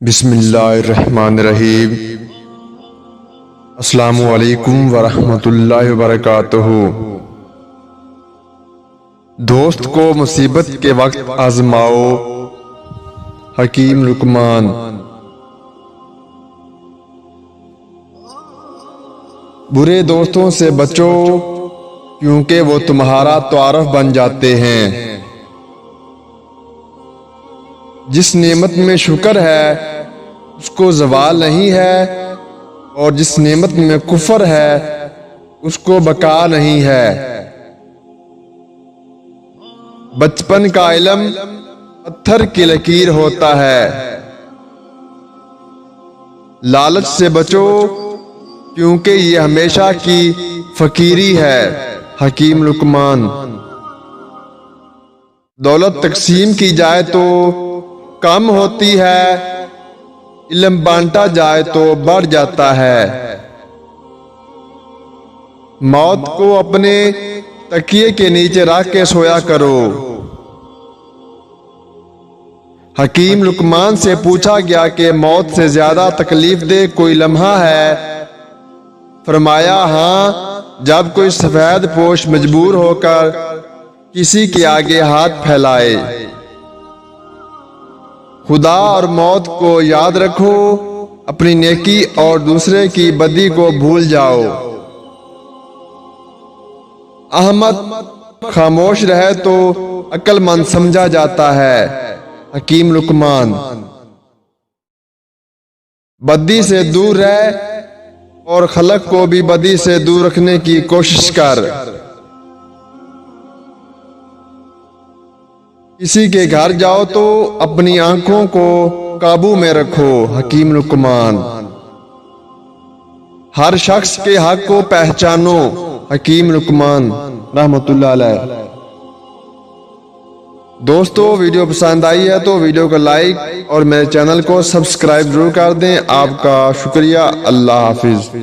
بسم اللہ الرحمن الرحیم۔ السلام علیکم ورحمۃ اللہ وبرکاتہ۔ دوست کو مصیبت کے وقت آزماؤ، حکیم لقمان۔ برے دوستوں سے بچو کیونکہ وہ تمہارا تعارف بن جاتے ہیں۔ جس نعمت میں شکر ہے اس کو زوال نہیں ہے، اور جس نعمت میں کفر ہے اس کو بقا نہیں ہے۔ بچپن کا علم پتھر کی لکیر ہوتا ہے۔ لالچ سے بچو کیونکہ یہ ہمیشہ کی فقیری ہے، حکیم لقمان۔ دولت تقسیم کی جائے تو کم ہوتی ہے، علم بانٹا جائے تو بڑھ جاتا ہے۔ موت کو اپنے تکیے کے نیچے رکھ کے سویا کرو۔ حکیم لقمان سے پوچھا گیا کہ موت سے زیادہ تکلیف دہ کوئی لمحہ ہے؟ فرمایا ہاں، جب کوئی سفید پوش مجبور ہو کر کسی کے آگے ہاتھ پھیلائے۔ خدا اور موت کو یاد رکھو، اپنی نیکی اور دوسرے کی بدی کو بھول جاؤ۔ احمق خاموش رہے تو عقل مند سمجھا جاتا ہے، حکیم لقمان۔ بدی سے دور رہ اور خلق کو بھی بدی سے دور رکھنے کی کوشش کر۔ کسی کے گھر جاؤ تو اپنی آنکھوں کو قابو میں رکھو، حکیم لقمان۔ ہر شخص کے حق کو پہچانو، حکیم لقمان رحمۃ اللہ علیہ۔ دوستو ویڈیو پسند آئی ہے تو ویڈیو کو لائک اور میرے چینل کو سبسکرائب ضرور کر دیں۔ آپ کا شکریہ۔ اللہ حافظ۔